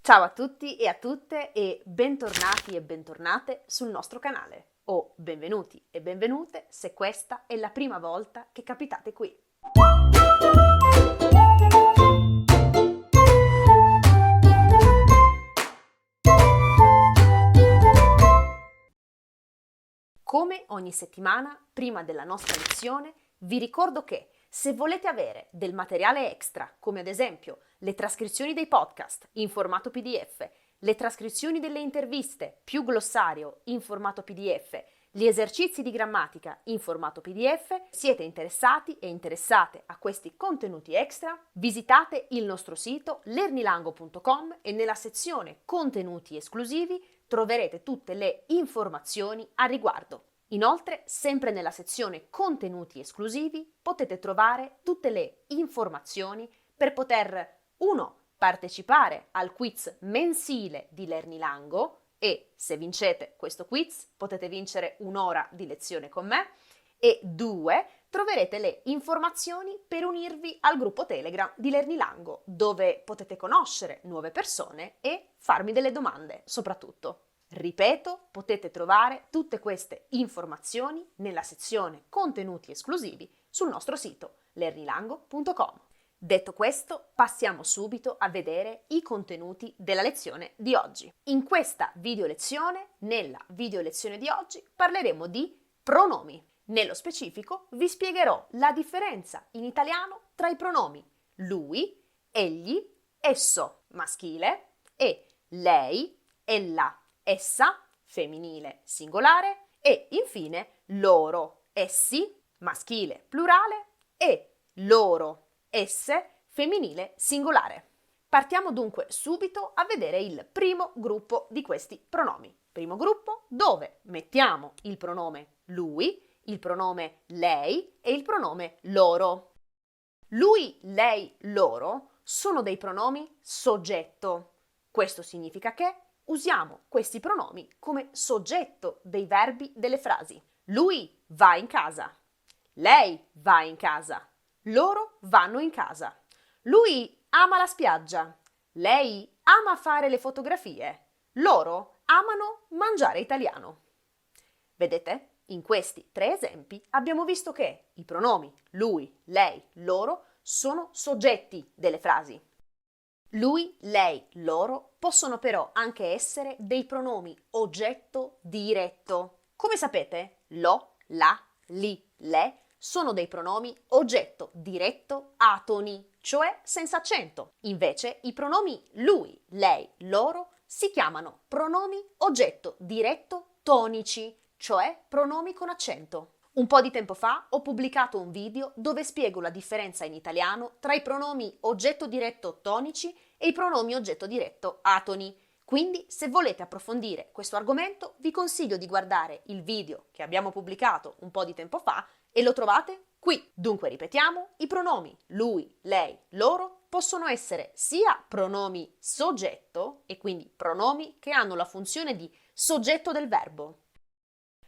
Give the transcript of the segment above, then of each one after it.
Ciao a tutti e a tutte e bentornati e bentornate sul nostro canale o benvenuti e benvenute se questa è la prima volta che capitate qui. Come ogni settimana, prima della nostra lezione, vi ricordo che se volete avere del materiale extra, come ad esempio le trascrizioni dei podcast in formato PDF, le trascrizioni delle interviste più glossario in formato PDF, gli esercizi di grammatica in formato PDF, siete interessati e interessate a questi contenuti extra, visitate il nostro sito lernilango.com e nella sezione contenuti esclusivi troverete tutte le informazioni a riguardo. Inoltre, sempre nella sezione contenuti esclusivi potete trovare tutte le informazioni per poter 1. Partecipare al quiz mensile di Lernilango e se vincete questo quiz potete vincere un'ora di lezione con me e 2. Troverete le informazioni per unirvi al gruppo Telegram di Lernilango dove potete conoscere nuove persone e farmi delle domande soprattutto. Ripeto, potete trovare tutte queste informazioni nella sezione contenuti esclusivi sul nostro sito lernilango.com. Detto questo, passiamo subito a vedere i contenuti della lezione di oggi. In questa video lezione, nella video lezione di oggi, parleremo di pronomi. Nello specifico vi spiegherò la differenza in italiano tra i pronomi lui, egli, esso, maschile, e lei, ella, essa, femminile, singolare, e infine loro, essi, maschile, plurale, e loro, esse, femminile, singolare. Partiamo dunque subito a vedere il primo gruppo di questi pronomi. Primo gruppo dove mettiamo il pronome lui, il pronome lei e il pronome loro. Lui, lei, loro sono dei pronomi soggetto. Questo significa che usiamo questi pronomi come soggetto dei verbi delle frasi. Lui va in casa. Lei va in casa. Loro vanno in casa. Lui ama la spiaggia. Lei ama fare le fotografie. Loro amano mangiare italiano. Vedete? In questi 3 esempi abbiamo visto che i pronomi lui, lei, loro sono soggetti delle frasi. Lui, lei, loro possono però anche essere dei pronomi oggetto diretto. Come sapete, lo, la, li, le sono dei pronomi oggetto diretto atoni, cioè senza accento. Invece i pronomi lui, lei, loro si chiamano pronomi oggetto diretto tonici, cioè pronomi con accento. Un po' di tempo fa ho pubblicato un video dove spiego la differenza in italiano tra i pronomi oggetto diretto tonici e i pronomi oggetto diretto atoni. Quindi, se volete approfondire questo argomento, vi consiglio di guardare il video che abbiamo pubblicato un po' di tempo fa e lo trovate qui. Dunque, ripetiamo, i pronomi lui, lei, loro possono essere sia pronomi soggetto, e quindi pronomi che hanno la funzione di soggetto del verbo,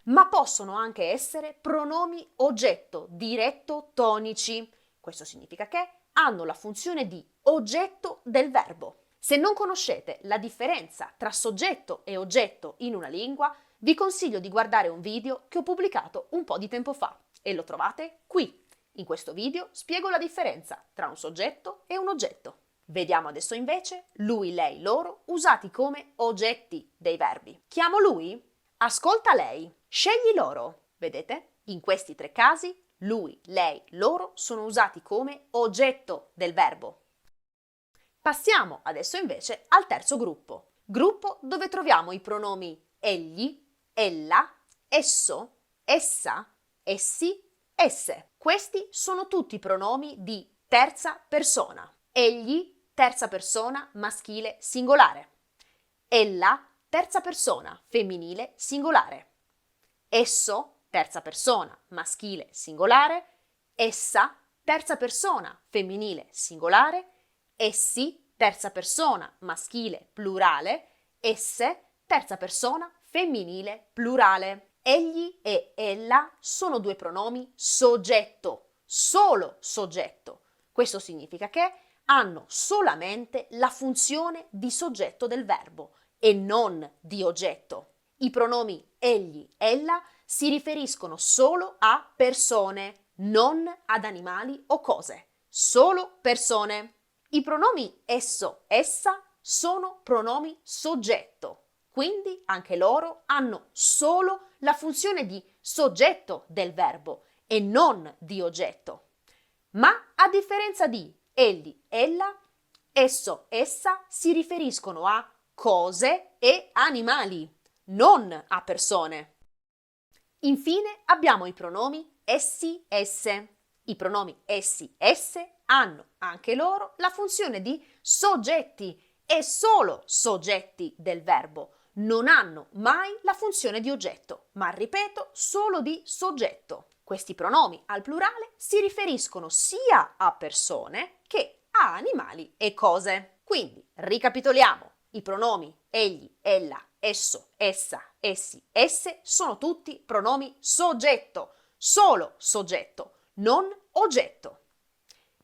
ma possono anche essere pronomi oggetto diretto tonici. Questo significa che hanno la funzione di oggetto del verbo. Se non conoscete la differenza tra soggetto e oggetto in una lingua, vi consiglio di guardare un video che ho pubblicato un po' di tempo fa e lo trovate qui. In questo video spiego la differenza tra un soggetto e un oggetto. Vediamo adesso invece lui, lei, loro usati come oggetti dei verbi. Chiamo lui? Ascolta lei. Scegli loro. Vedete? In questi 3 casi lui, lei, loro sono usati come oggetto del verbo. Passiamo adesso invece al terzo gruppo. Gruppo dove troviamo i pronomi egli, ella, esso, essa, essi, esse. Questi sono tutti pronomi di terza persona. Egli, terza persona, maschile, singolare. Ella, terza persona, femminile, singolare. Esso, terza persona, maschile, singolare. Essa, terza persona, femminile, singolare. Essi, terza persona, maschile, plurale. Esse, terza persona, femminile, plurale. Egli e ella sono 2 pronomi soggetto, solo soggetto. Questo significa che hanno solamente la funzione di soggetto del verbo e non di oggetto. I pronomi egli, ella si riferiscono solo a persone, non ad animali o cose. Solo persone. I pronomi esso, essa sono pronomi soggetto, quindi anche loro hanno solo la funzione di soggetto del verbo e non di oggetto. Ma a differenza di egli, ella, esso, essa si riferiscono a cose e animali, non a persone. Infine abbiamo i pronomi essi, esse. I pronomi essi, esse hanno anche loro la funzione di soggetti e solo soggetti del verbo. Non hanno mai la funzione di oggetto, ma ripeto, solo di soggetto. Questi pronomi al plurale si riferiscono sia a persone che a animali e cose. Quindi, ricapitoliamo, i pronomi egli, ella, esso, essa, essi, esse sono tutti pronomi soggetto, solo soggetto, non oggetto.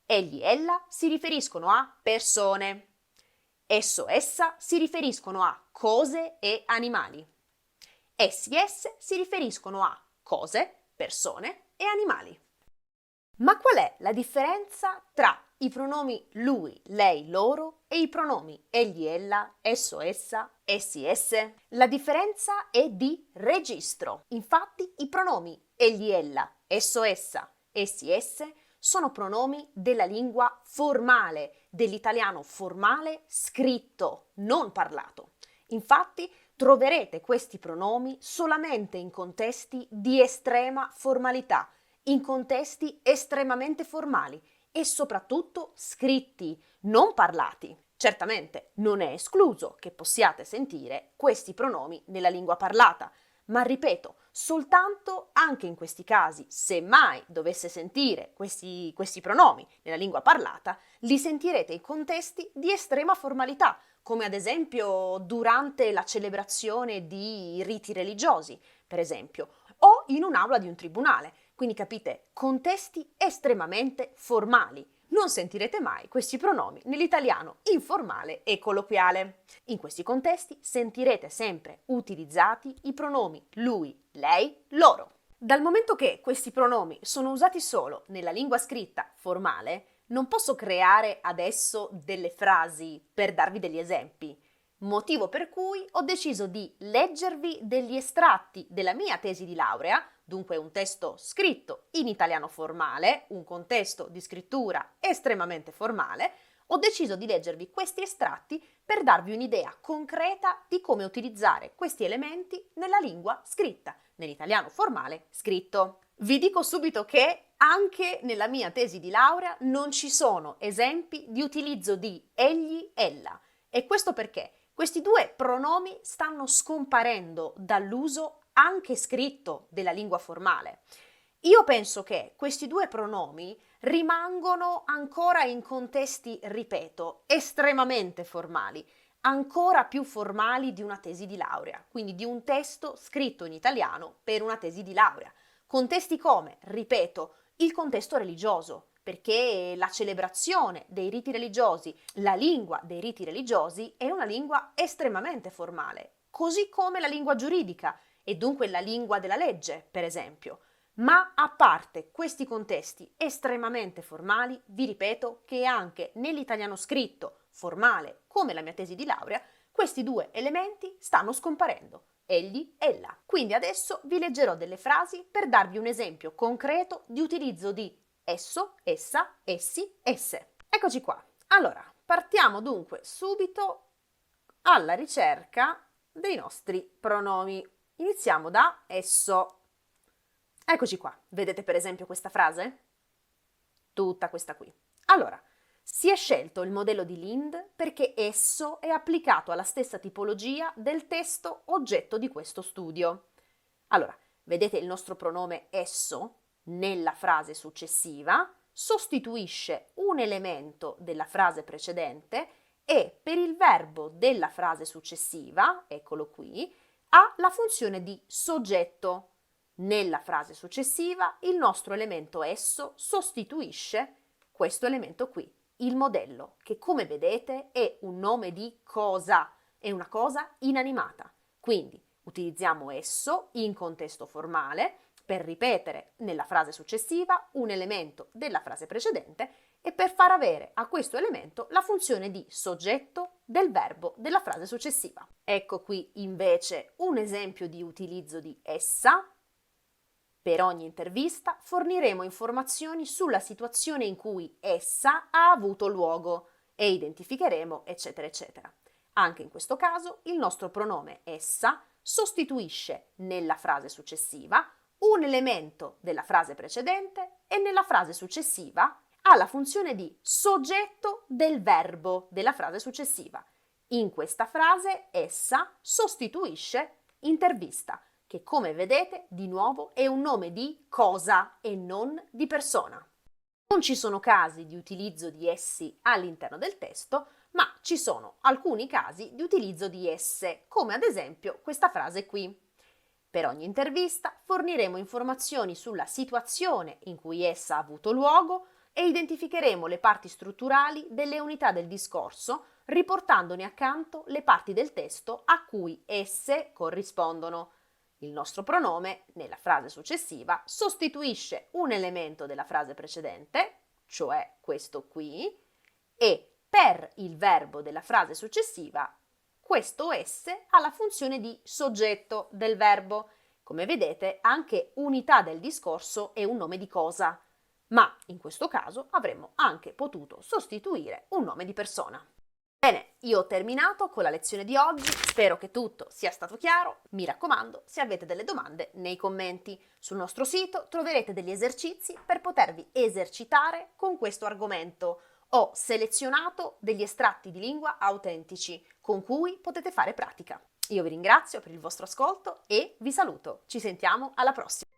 Egli, ella si riferiscono a persone. Esso, essa si riferiscono a cose e animali. Essi, esse si riferiscono a cose, persone e animali. Ma qual è la differenza tra i pronomi lui, lei, loro e i pronomi egli, ella, esso, essa, essi, esse? La differenza è di registro. Infatti i pronomi egli, ella, esso, essa, essi, esse sono pronomi della lingua formale, dell'italiano formale scritto, non parlato. Infatti troverete questi pronomi solamente in contesti di estrema formalità, in contesti estremamente formali e soprattutto scritti, non parlati. Certamente non è escluso che possiate sentire questi pronomi nella lingua parlata, ma ripeto, soltanto anche in questi casi, se mai dovesse sentire questi pronomi nella lingua parlata, li sentirete in contesti di estrema formalità, come ad esempio durante la celebrazione di riti religiosi, per esempio, o in un'aula di un tribunale. Quindi capite, contesti estremamente formali. Non sentirete mai questi pronomi nell'italiano informale e colloquiale. In questi contesti sentirete sempre utilizzati i pronomi lui, lei, loro. Dal momento che questi pronomi sono usati solo nella lingua scritta formale, non posso creare adesso delle frasi per darvi degli esempi, motivo per cui ho deciso di leggervi degli estratti della mia tesi di laurea, dunque un testo scritto in italiano formale, un contesto di scrittura estremamente formale. Ho deciso di leggervi questi estratti per darvi un'idea concreta di come utilizzare questi elementi nella lingua scritta, nell'italiano formale scritto. Vi dico subito che anche nella mia tesi di laurea non ci sono esempi di utilizzo di egli, ella. E questo perché questi due pronomi stanno scomparendo dall'uso anche scritto della lingua formale. Io penso che questi due pronomi rimangono ancora in contesti, ripeto, estremamente formali, ancora più formali di una tesi di laurea, quindi di un testo scritto in italiano per una tesi di laurea. Contesti come, ripeto, il contesto religioso, perché la celebrazione dei riti religiosi, la lingua dei riti religiosi è una lingua estremamente formale, così come la lingua giuridica e dunque la lingua della legge, per esempio. Ma a parte questi contesti estremamente formali, vi ripeto che anche nell'italiano scritto, formale, come la mia tesi di laurea, questi due elementi stanno scomparendo. Egli, ella. Quindi adesso vi leggerò delle frasi per darvi un esempio concreto di utilizzo di esso, essa, essi, esse. Eccoci qua. Allora, partiamo dunque subito alla ricerca dei nostri pronomi. Iniziamo da esso. Eccoci qua. Vedete per esempio questa frase? Tutta questa qui. Allora, si è scelto il modello di Lind perché esso è applicato alla stessa tipologia del testo oggetto di questo studio. Allora, vedete il nostro pronome esso nella frase successiva sostituisce un elemento della frase precedente e per il verbo della frase successiva, eccolo qui, ha la funzione di soggetto. Nella frase successiva il nostro elemento esso sostituisce questo elemento qui, il modello, che come vedete è un nome di cosa, è una cosa inanimata. Quindi utilizziamo esso in contesto formale per ripetere nella frase successiva un elemento della frase precedente e per far avere a questo elemento la funzione di soggetto del verbo della frase successiva. Ecco qui invece un esempio di utilizzo di essa. Per ogni intervista forniremo informazioni sulla situazione in cui essa ha avuto luogo e identificheremo eccetera eccetera. Anche in questo caso il nostro pronome essa sostituisce nella frase successiva un elemento della frase precedente e nella frase successiva ha la funzione di soggetto del verbo della frase successiva. In questa frase essa sostituisce intervista, che come vedete di nuovo è un nome di cosa e non di persona. Non ci sono casi di utilizzo di essi all'interno del testo, ma ci sono alcuni casi di utilizzo di esse, come ad esempio questa frase qui. Per ogni intervista forniremo informazioni sulla situazione in cui essa ha avuto luogo e identificheremo le parti strutturali delle unità del discorso, riportandone accanto le parti del testo a cui esse corrispondono. Il nostro pronome, nella frase successiva, sostituisce un elemento della frase precedente, cioè questo qui, e per il verbo della frase successiva questo esse ha la funzione di soggetto del verbo. Come vedete, anche unità del discorso è un nome di cosa, ma in questo caso avremmo anche potuto sostituire un nome di persona. Bene, io ho terminato con la lezione di oggi, spero che tutto sia stato chiaro. Mi raccomando, se avete delle domande nei commenti. Sul nostro sito troverete degli esercizi per potervi esercitare con questo argomento. Ho selezionato degli estratti di lingua autentici con cui potete fare pratica. Io vi ringrazio per il vostro ascolto e vi saluto. Ci sentiamo alla prossima!